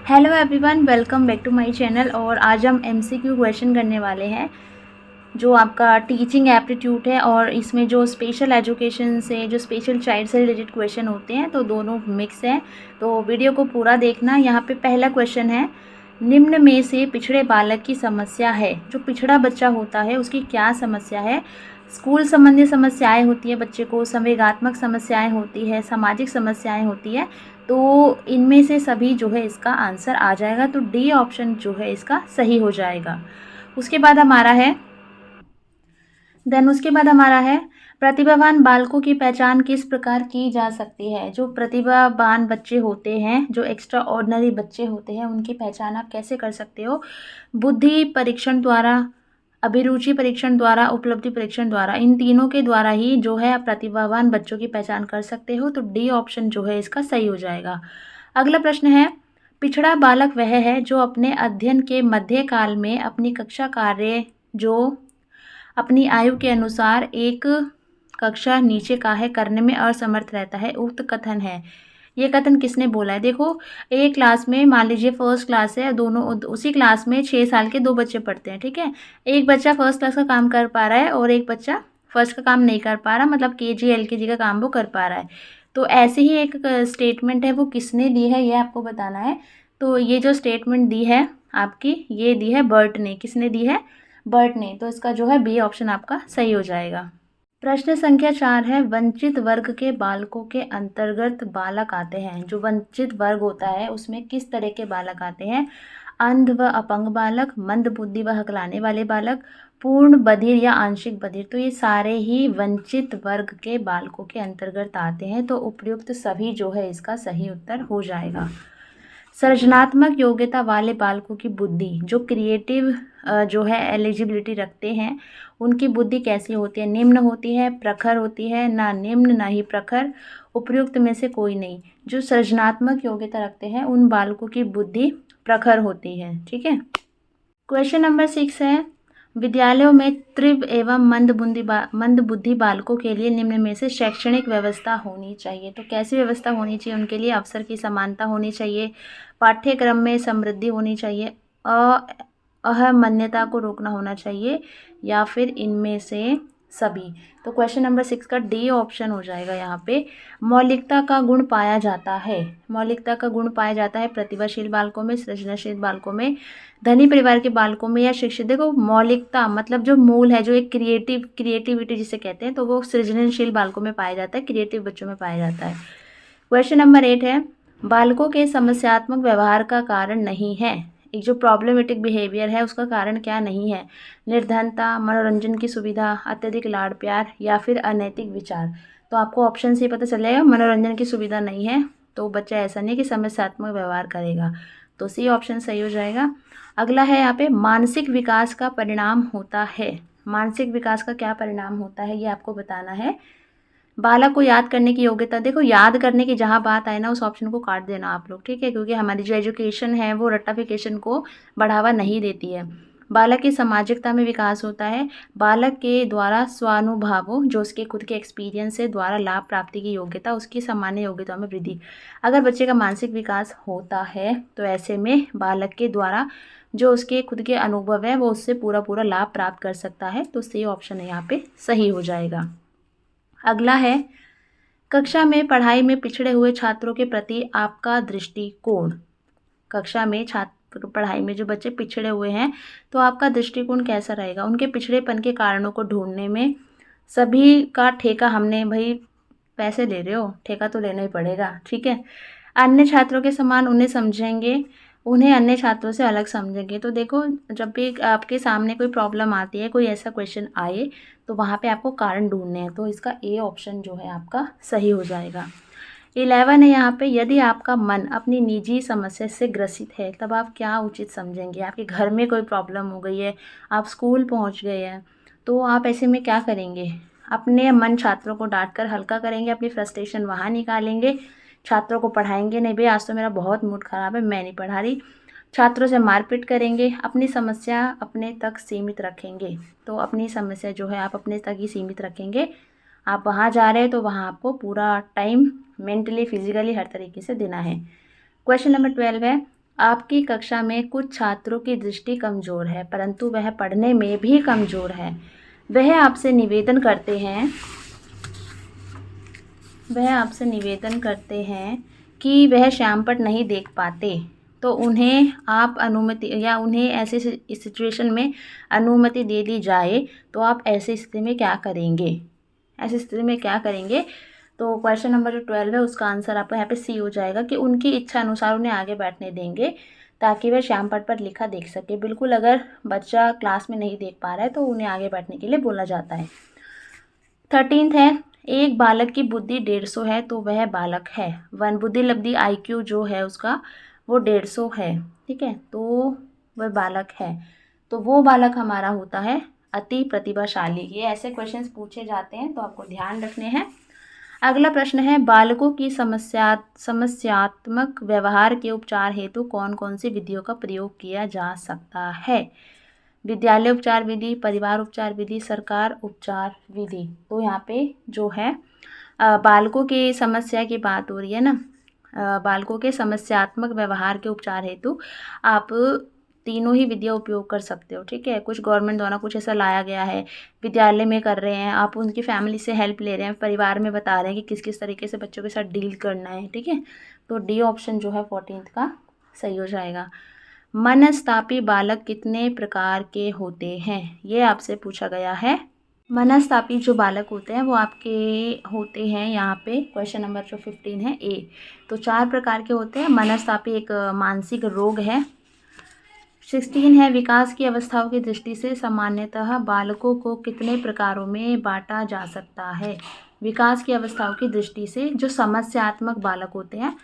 Hello everyone, welcome back to my channel. और आज हम एमसीक्यू क्वेश्चन करने वाले हैं जो आपका टीचिंग एप्टीट्यूड है और इसमें जो स्पेशल एजुकेशन से जो स्पेशल चाइल्ड से रिलेटेड क्वेश्चन होते हैं, तो दोनों मिक्स हैं। तो वीडियो को पूरा देखना। यहाँ पे पहला क्वेश्चन है, निम्न में से पिछड़े बालक की समस्या है। जो पिछड़ा बच्चा होता है उसकी क्या समस्या है? स्कूल संबंधी समस्याएं होती है, बच्चे को संवेगात्मक समस्याएं होती है, सामाजिक समस्याएं होती है। तो इनमें से सभी जो है इसका आंसर आ जाएगा। तो डी ऑप्शन जो है इसका सही हो जाएगा। उसके बाद हमारा है प्रतिभावान बालकों की पहचान किस प्रकार की जा सकती है। जो प्रतिभावान बच्चे होते हैं, जो एक्स्ट्रा ऑर्डिनरी बच्चे होते हैं, उनकी पहचान आप कैसे कर सकते हो? बुद्धि परीक्षण द्वारा, अभिरुचि परीक्षण द्वारा, उपलब्धि परीक्षण द्वारा। इन तीनों के द्वारा ही जो है आप प्रतिभावान बच्चों की पहचान कर सकते हो। तो डी ऑप्शन जो है इसका सही हो जाएगा। अगला प्रश्न है, पिछड़ा बालक वह है जो अपने अध्ययन के मध्य काल में अपनी कक्षा कार्य जो अपनी आयु के अनुसार एक कक्षा नीचे का है करने में असमर्थ रहता है। उक्त कथन है। ये कथन किसने बोला है? देखो, एक क्लास में मान लीजिए फर्स्ट क्लास है, दोनों उसी क्लास में 6 साल के 2 बच्चे पढ़ते हैं, ठीक है। एक बच्चा फर्स्ट क्लास का काम कर पा रहा है और एक बच्चा फर्स्ट का काम नहीं कर पा रहा, मतलब केजी एलकेजी का काम वो कर पा रहा है। तो ऐसे ही एक स्टेटमेंट है, वो किसने दी है ये आपको बताना है। तो ये जो स्टेटमेंट दी है आपकी, ये दी है बर्ट ने। किसने दी है? बर्ट ने। तो इसका जो है बी ऑप्शन आपका सही हो जाएगा। प्रश्न संख्या 4 है, वंचित वर्ग के बालकों के अंतर्गत बालक आते हैं। जो वंचित वर्ग होता है उसमें किस तरह के बालक आते हैं? अंध व अपंग बालक, मंद बुद्धि व हकलाने वाले बालक, पूर्ण बधिर या आंशिक बधिर। तो ये सारे ही वंचित वर्ग के बालकों के अंतर्गत आते हैं। तो उपयुक्त सभी जो है इसका सही उत्तर हो जाएगा। सृजनात्मक योग्यता वाले बालकों की बुद्धि, जो क्रिएटिव जो है एलिजिबिलिटी रखते हैं, उनकी बुद्धि कैसी होती है? निम्न होती है, प्रखर होती है, ना निम्न ना ही प्रखर, उपयुक्त में से कोई नहीं। जो सृजनात्मक योग्यता रखते हैं उन बालकों की बुद्धि प्रखर होती है, ठीक है। क्वेश्चन नंबर 6 है, विद्यालयों में तीव्र एवं मंद बुद्धि बालकों के लिए निम्न में से शैक्षणिक व्यवस्था होनी चाहिए। तो कैसी व्यवस्था होनी चाहिए उनके लिए? अवसर की समानता होनी चाहिए, पाठ्यक्रम में समृद्धि होनी चाहिए, अहमन्यता को रोकना होना चाहिए, या फिर इनमें से सभी। तो क्वेश्चन नंबर 6 का डी ऑप्शन हो जाएगा। यहाँ पे मौलिकता का गुण पाया जाता है। मौलिकता का गुण पाया जाता है प्रतिभाशील बालकों में, सृजनशील बालकों में, धनी परिवार के बालकों में या शिक्षित। देखो, मौलिकता मतलब जो मूल है, जो एक क्रिएटिविटी जिसे कहते हैं, तो वो सृजनशील बालकों में पाया जाता है, क्रिएटिव बच्चों में पाया जाता है। क्वेश्चन नंबर 8 है, बालकों के समस्यात्मक व्यवहार का कारण नहीं है। एक जो प्रॉब्लमेटिक बिहेवियर है उसका कारण क्या नहीं है? निर्धनता, मनोरंजन की सुविधा, अत्यधिक लाड़ प्यार, या फिर अनैतिक विचार। तो आपको ऑप्शन से पता चल जाएगा, मनोरंजन की सुविधा नहीं है तो बच्चा ऐसा नहीं कि समस्यात्मक व्यवहार करेगा। तो सी ऑप्शन सही हो जाएगा। अगला है यहाँ पे, मानसिक विकास का परिणाम होता है। मानसिक विकास का क्या परिणाम होता है ये आपको बताना है। बालक को याद करने की योग्यता। देखो, याद करने की जहाँ बात आए ना, उस ऑप्शन को काट देना आप लोग, ठीक है, क्योंकि हमारी जो एजुकेशन है वो रट्टाफिकेशन को बढ़ावा नहीं देती है। बालक की सामाजिकता में विकास होता है। बालक के द्वारा स्वानुभवों, जो उसके खुद के एक्सपीरियंस से द्वारा लाभ प्राप्ति की योग्यता, उसकी सामान्य योग्यता में वृद्धि। अगर बच्चे का मानसिक विकास होता है तो ऐसे में बालक के द्वारा जो उसके खुद के अनुभव है वो उससे पूरा पूरा लाभ प्राप्त कर सकता है। तो सी ऑप्शन है यहाँ पे सही हो जाएगा। अगला है, कक्षा में पढ़ाई में पिछड़े हुए छात्रों के प्रति आपका दृष्टिकोण। कक्षा में छात्र पढ़ाई में जो बच्चे पिछड़े हुए हैं तो आपका दृष्टिकोण कैसा रहेगा? उनके पिछड़ेपन के कारणों को ढूंढने में सभी का ठेका हमने, भाई पैसे ले रहे हो, ठेका तो लेना ही पड़ेगा, ठीक है। अन्य छात्रों के समान उन्हें समझेंगे, उन्हें अन्य छात्रों से अलग समझेंगे। तो देखो, जब भी आपके सामने कोई प्रॉब्लम आती है, कोई ऐसा क्वेश्चन आए, तो वहाँ पे आपको कारण ढूंढने हैं। तो इसका ए ऑप्शन जो है आपका सही हो जाएगा। 11 है यहाँ पे, यदि आपका मन अपनी निजी समस्या से ग्रसित है तब आप क्या उचित समझेंगे? आपके घर में कोई प्रॉब्लम हो गई है, आप स्कूल पहुँच गए हैं, तो आप ऐसे में क्या करेंगे? अपने मन छात्रों को डांट कर हल्का करेंगे, अपनी फ्रस्ट्रेशन वहाँ निकालेंगे, छात्रों को पढ़ाएंगे नहीं, भाई आज तो मेरा बहुत मूड ख़राब है, मैं नहीं पढ़ा रही, छात्रों से मारपीट करेंगे, अपनी समस्या अपने तक सीमित रखेंगे। तो अपनी समस्या जो है आप अपने तक ही सीमित रखेंगे। आप वहाँ जा रहे हैं तो वहाँ आपको पूरा टाइम मेंटली फिजिकली हर तरीके से देना है। क्वेश्चन नंबर 12 है, आपकी कक्षा में कुछ छात्रों की दृष्टि कमज़ोर है, परंतु वह पढ़ने में भी कमज़ोर है। वह आपसे निवेदन करते हैं कि वह श्यामपट्ट नहीं देख पाते, तो उन्हें आप अनुमति या उन्हें ऐसे सिचुएशन में अनुमति दे दी जाए तो आप ऐसी स्थिति में क्या करेंगे? तो क्वेश्चन नंबर जो 12 है उसका आंसर आपका यहाँ पे सी हो जाएगा कि उनकी इच्छा अनुसार उन्हें आगे बैठने देंगे ताकि वह श्यामपट्ट पर लिखा देख सके। बिल्कुल, अगर बच्चा क्लास में नहीं देख पा रहा है तो उन्हें आगे बैठने के लिए बोला जाता है। 13 है, एक बालक की बुद्धि 150 है तो वह बालक है। बुद्धि लब्धि IQ जो है उसका वो 150 है, ठीक है, तो वह बालक है। तो वो बालक हमारा होता है अति प्रतिभाशाली। ये ऐसे क्वेश्चंस पूछे जाते हैं तो आपको ध्यान रखने हैं। अगला प्रश्न है, बालकों की समस्यात्मक व्यवहार के उपचार हेतु कौन कौन सी विधियों का प्रयोग किया जा सकता है? विद्यालय उपचार विधि, परिवार उपचार विधि, सरकार उपचार विधि। तो यहाँ पे जो है बालकों की समस्या की बात हो रही है ना, बालकों के समस्यात्मक व्यवहार के उपचार हेतु आप तीनों ही विधियाँ उपयोग कर सकते हो, ठीक है। कुछ गवर्नमेंट द्वारा कुछ ऐसा लाया गया है, विद्यालय में कर रहे हैं, आप उनकी फैमिली से हेल्प ले रहे हैं, परिवार में बता रहे हैं कि किस किस तरीके से बच्चों के साथ डील करना है, ठीक है। तो डी ऑप्शन जो है 14th का सही हो जाएगा। मनस्तापी बालक कितने प्रकार के होते हैं? ये आपसे पूछा गया है। मनस्तापी जो बालक होते हैं वो आपके होते हैं यहाँ पे क्वेश्चन नंबर जो 15 है ए। तो 4 प्रकार के होते हैं। मनस्तापी एक मानसिक रोग है। 16 है, विकास की अवस्थाओं की दृष्टि से सामान्यतः बालकों को कितने प्रकारों में बांटा जा सकता है? विकास की अवस्थाओं की दृष्टि से जो समस्यात्मक बालक होते हैं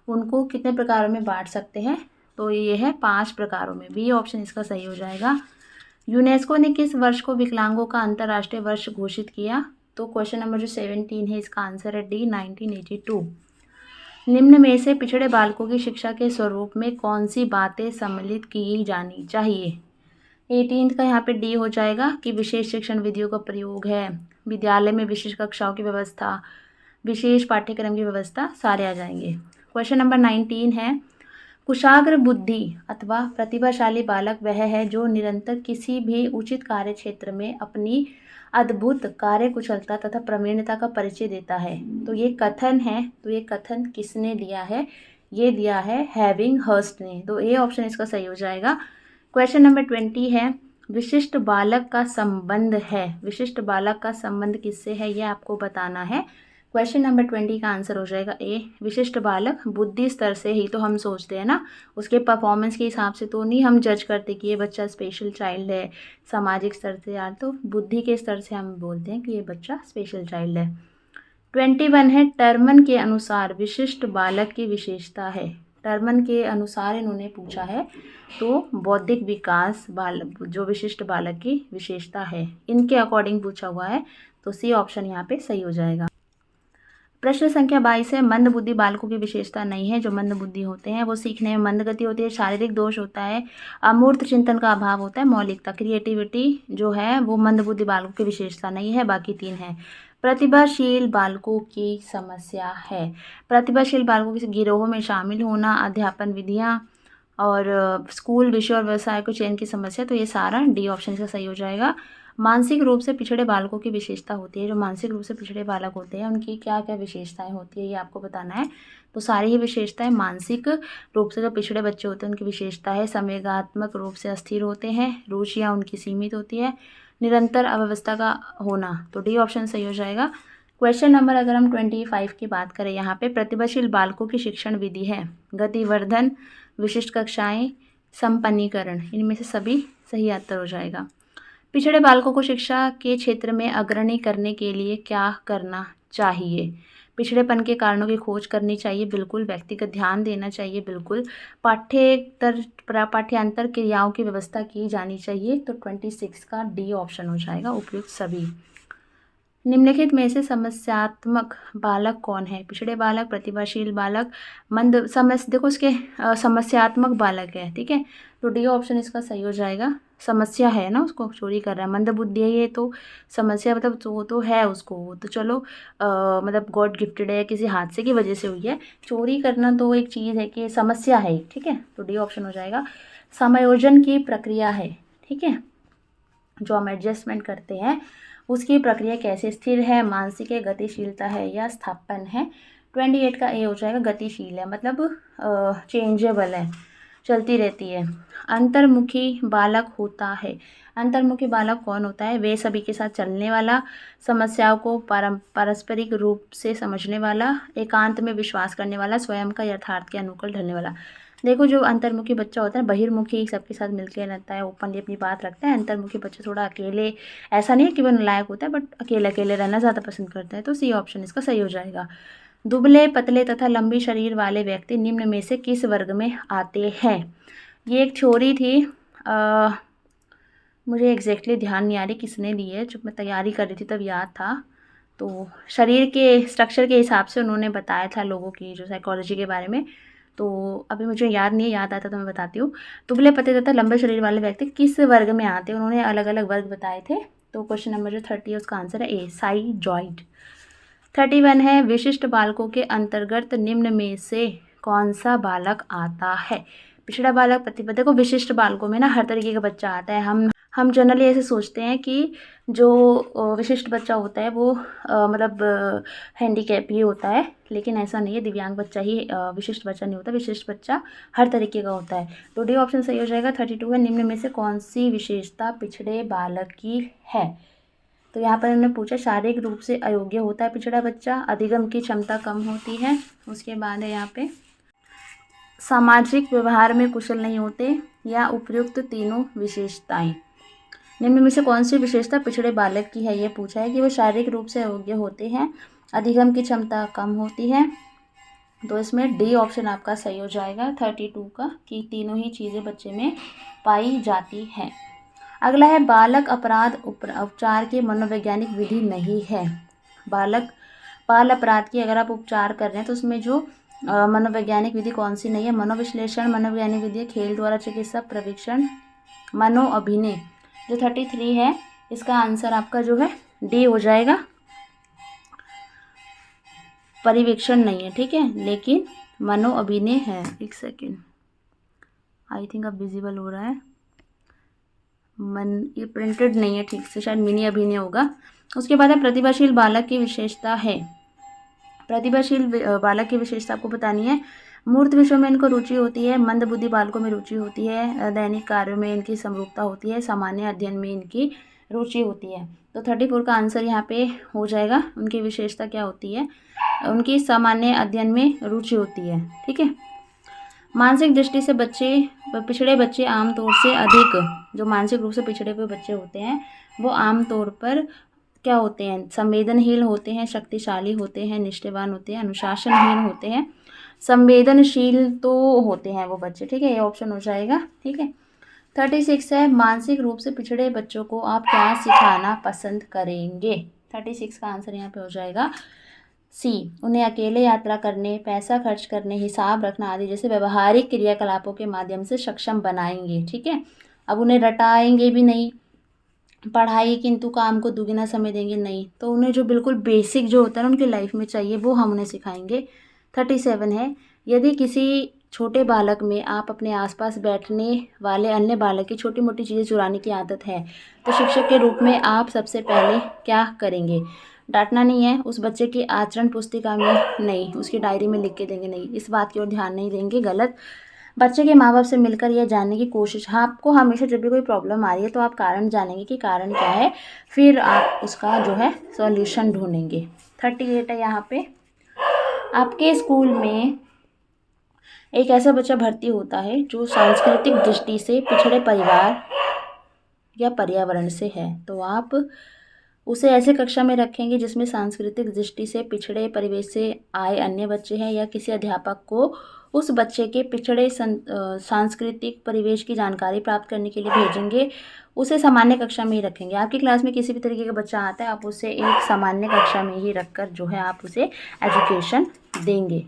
उनको कितने प्रकारों में बांट सकते हैं? तो ये है 5 प्रकारों में। बी ऑप्शन इसका सही हो जाएगा। यूनेस्को ने किस वर्ष को विकलांगों का अंतर्राष्ट्रीय वर्ष घोषित किया? तो क्वेश्चन नंबर जो 17 है इसका आंसर है डी 1982। निम्न में से पिछड़े बालकों की शिक्षा के स्वरूप में कौन सी बातें सम्मिलित की जानी चाहिए? 18 का यहाँ पे डी हो जाएगा कि विशेष शिक्षण विधियों का प्रयोग है, विद्यालय में विशेष कक्षाओं की व्यवस्था, विशेष पाठ्यक्रम की व्यवस्था, सारे आ जाएंगे। क्वेश्चन नंबर 19 है, कुशाग्र बुद्धि अथवा प्रतिभाशाली बालक वह है जो निरंतर किसी भी उचित कार्य क्षेत्र में अपनी अद्भुत कार्यकुशलता तथा प्रवीणता का परिचय देता है। तो ये कथन है, तो ये कथन किसने दिया है? ये दिया है हैविंग हर्स्ट ने। तो ए ऑप्शन इसका सही हो जाएगा। क्वेश्चन नंबर 20 है, विशिष्ट बालक का संबंध है। विशिष्ट बालक का संबंध किससे है ये आपको बताना है। क्वेश्चन नंबर 20 का आंसर हो जाएगा ए। विशिष्ट बालक बुद्धि स्तर से ही तो हम सोचते हैं ना, उसके परफॉर्मेंस के हिसाब से तो नहीं हम जज करते कि ये बच्चा स्पेशल चाइल्ड है सामाजिक स्तर से, यार तो बुद्धि के स्तर से हम बोलते हैं कि ये बच्चा स्पेशल चाइल्ड है। 21 है, टर्मन के अनुसार विशिष्ट बालक की विशेषता है। टर्मन के अनुसार इन्होंने पूछा है, तो बौद्धिक विकास बालक जो विशिष्ट बालक की विशेषता है इनके अकॉर्डिंग पूछा हुआ है, तो सी ऑप्शन यहाँ पे सही हो जाएगा। प्रश्न संख्या 22 है, मंद बुद्धि बालकों की विशेषता नहीं है। जो मंद बुद्धि होते हैं वो सीखने में मंद गति होती है, शारीरिक दोष होता है, अमूर्त चिंतन का अभाव होता है, मौलिकता क्रिएटिविटी जो है वो मंद बुद्धि बालकों की विशेषता नहीं है। बाकी 3 है। प्रतिभाशील बालकों की समस्या है। प्रतिभाशील बालकों के गिरोहों में शामिल होना, अध्यापन विधियाँ और स्कूल विषय और व्यवसाय को चयन की समस्या, तो ये सारा डी ऑप्शन का सही हो जाएगा। मानसिक रूप से पिछड़े बालकों की विशेषता होती है। जो मानसिक रूप से पिछड़े बालक होते हैं उनकी क्या क्या विशेषताएं होती है ये आपको बताना है। तो सारी ही विशेषताएं मानसिक रूप से जो पिछड़े बच्चे होते हैं उनकी विशेषता है, संवेगात्मक रूप से अस्थिर होते हैं, रुचियाँ उनकी सीमित होती है, निरंतर अव्यवस्था का होना, तो डी ऑप्शन सही हो जाएगा। क्वेश्चन नंबर अगर हम 25 की बात करें, यहाँ पे प्रतिभाशील बालकों की शिक्षण विधि है गतिवर्धन, विशिष्ट कक्षाएं, संपन्नीकरण, इनमें से सभी सही उत्तर हो जाएगा। पिछड़े बालकों को शिक्षा के क्षेत्र में अग्रणी करने के लिए क्या करना चाहिए? पिछड़ेपन के कारणों की खोज करनी चाहिए, बिल्कुल। व्यक्तिगत ध्यान देना चाहिए, बिल्कुल। पाठ्यांतर क्रियाओं की व्यवस्था की जानी चाहिए, तो 26 का डी ऑप्शन हो जाएगा उपयुक्त सभी। निम्नलिखित में से समस्यात्मक बालक कौन है? पिछड़े बालक, प्रतिभाशील बालक, मंद समस्या, देखो इसके समस्यात्मक बालक है, ठीक है, तो डी ऑप्शन इसका सही हो जाएगा। समस्या है ना, उसको चोरी कर रहा है, मंद बुद्धि है ये, तो समस्या मतलब वो तो है उसको, वो तो चलो मतलब गॉड गिफ्टेड है, किसी हादसे की वजह से हुई है। चोरी करना तो एक चीज़ है कि समस्या है, ठीक है, तो डी ऑप्शन हो जाएगा। समायोजन की प्रक्रिया है, ठीक है, जो हम एडजस्टमेंट करते हैं उसकी प्रक्रिया कैसे? स्थिर है, मानसिक है, गतिशीलता है या स्थापन है? 28 का ए हो जाएगा, गतिशील है, मतलब चेंजेबल है, चलती रहती है। अंतर्मुखी बालक होता है, अंतर्मुखी बालक कौन होता है? वे सभी के साथ चलने वाला, समस्याओं को पारस्परिक रूप से समझने वाला, एकांत में विश्वास करने वाला, स्वयं का यथार्थ के अनुकूल ढलने वाला। देखो जो अंतर्मुखी बच्चा होता है, बहिर्मुखी सबके साथ मिलकर रहता है, ओपनली अपनी बात रखता है। अंतर्मुखी बच्चा थोड़ा अकेले, ऐसा नहीं है कि वो नालायक होता है, बट अकेले अकेले रहना ज़्यादा पसंद करता है, तो सी ऑप्शन इसका सही हो जाएगा। दुबले पतले तथा लंबी शरीर वाले व्यक्ति निम्न में से किस वर्ग में आते हैं? ये एक थ्योरी थी, मुझे एग्जैक्टली ध्यान नहीं आ रही किसने दी है, जब मैं तैयारी कर रही थी तब याद था। तो शरीर के स्ट्रक्चर के हिसाब से उन्होंने बताया था लोगों की जो साइकोलॉजी के बारे में, तो अभी मुझे याद नहीं है, याद आता तो मैं बताती हूँ। दुबले पतले तथा लंबे शरीर वाले व्यक्ति किस वर्ग में आते हैं? उन्होंने अलग अलग वर्ग बताए थे, तो क्वेश्चन नंबर जो 30 है उसका आंसर है ए, साइजॉइड। 31 है, विशिष्ट बालकों के अंतर्गत निम्न में से कौन सा बालक आता है? पिछड़ा बालक, प्रतिभा, देखो विशिष्ट बालकों में ना हर तरीके का बच्चा आता है। हम जनरली ऐसे सोचते हैं कि जो विशिष्ट बच्चा होता है वो मतलब हैंडीकैप ही होता है, लेकिन ऐसा नहीं है, दिव्यांग बच्चा ही विशिष्ट बच्चा नहीं होता, विशिष्ट बच्चा हर तरीके का होता है, तो डी ऑप्शन सही हो जाएगा। 32 है, निम्न में से कौन सी विशेषता पिछड़े बालक की है? तो यहाँ पर उन्होंने पूछा शारीरिक रूप से अयोग्य होता है पिछड़ा बच्चा, अधिगम की क्षमता कम होती है, उसके बाद है यहाँ पे सामाजिक व्यवहार में कुशल नहीं होते, या उपयुक्त तीनों विशेषताएं। निम्न में से कौन सी विशेषता पिछड़े बालक की है? ये पूछा है कि वो शारीरिक रूप से अयोग्य होते हैं, अधिगम की क्षमता कम होती है, तो इसमें डी ऑप्शन आपका सही हो जाएगा 32 का, कि तीनों ही चीज़ें बच्चे में पाई जाती हैं। अगला है बालक अपराध उपचार की मनोवैज्ञानिक विधि नहीं है। बाल अपराध की अगर आप उपचार कर रहे हैं तो उसमें जो मनोवैज्ञानिक विधि कौन सी नहीं है? मनोविश्लेषण मनोवैज्ञानिक विधि, खेल द्वारा चिकित्सा प्रशिक्षण, मनो अभिनय। जो 33 है इसका आंसर आपका जो है डी हो जाएगा, परिवीक्षण नहीं है, ठीक है, लेकिन मनो अभिनय है। एक सेकेंड, आई थिंक अब विजिबल हो रहा है, ये प्रिंटेड नहीं है ठीक से, शायद मिनी अभिनय होगा। उसके बाद है प्रतिभाशील बालक की विशेषता है। प्रतिभाशील बालक की विशेषता आपको बतानी है। मूर्त विषयों में इनको रुचि होती है, मंद बुद्धि बालकों में रुचि होती है, दैनिक कार्यों में इनकी समरूपता होती है, सामान्य अध्ययन में इनकी रुचि होती है, तो 34 का आंसर यहाँ पे हो जाएगा। उनकी विशेषता क्या होती है? उनकी सामान्य अध्ययन में रुचि होती है, ठीक है। मानसिक दृष्टि से पिछड़े बच्चे आमतौर से अधिक, जो मानसिक रूप से पिछड़े हुए बच्चे होते हैं वो आमतौर पर क्या होते हैं? संवेदनहीन होते हैं, शक्तिशाली होते हैं, निष्ठावान होते हैं, अनुशासनहीन होते हैं, संवेदनशील तो होते हैं वो बच्चे, ठीक है, ये ऑप्शन हो जाएगा, ठीक है। 36 है, मानसिक रूप से पिछड़े बच्चों को आप क्या सिखाना पसंद करेंगे? 36 का आंसर यहाँ पे हो जाएगा सी, उन्हें अकेले यात्रा करने, पैसा खर्च करने, हिसाब रखना आदि जैसे व्यवहारिक क्रियाकलापों के माध्यम से सक्षम बनाएंगे, ठीक है। अब उन्हें रटाएंगे भी नहीं, पढ़ाई किंतु काम को दुगना समय देंगे नहीं, तो उन्हें जो बिल्कुल बेसिक जो होता है ना उनकी लाइफ में चाहिए वो हम उन्हें सिखाएंगे। 37 है, यदि किसी छोटे बालक में आप अपने आसपास बैठने वाले अन्य बालक की छोटी मोटी चीज़ें चुराने की आदत है तो शिक्षक के रूप में आप सबसे पहले क्या करेंगे? डांटना नहीं है, उस बच्चे की आचरण पुस्तिका में नहीं, उसकी डायरी में लिख के देंगे नहीं, इस बात की ओर ध्यान नहीं देंगे, गलत। बच्चे के माँ बाप से मिलकर यह जानने की कोशिश, हाँ, आपको हमेशा जब भी कोई प्रॉब्लम आ रही है तो आप कारण जानेंगे कि कारण क्या है, फिर आप उसका जो है सॉल्यूशन ढूंढेंगे। 38 है यहाँ पे, आपके स्कूल में एक ऐसा बच्चा भर्ती होता है जो सांस्कृतिक दृष्टि से पिछड़े परिवार या पर्यावरण से है, तो आप उसे ऐसे कक्षा में रखेंगे जिसमें सांस्कृतिक दृष्टि से पिछड़े परिवेश से आए अन्य बच्चे हैं, या किसी अध्यापक को उस बच्चे के पिछड़े सांस्कृतिक परिवेश की जानकारी प्राप्त करने के लिए भेजेंगे, उसे सामान्य कक्षा में ही रखेंगे। आपकी क्लास में किसी भी तरीके का बच्चा आता है, आप उसे एक सामान्य कक्षा में ही रखकर जो है आप उसे एजुकेशन देंगे।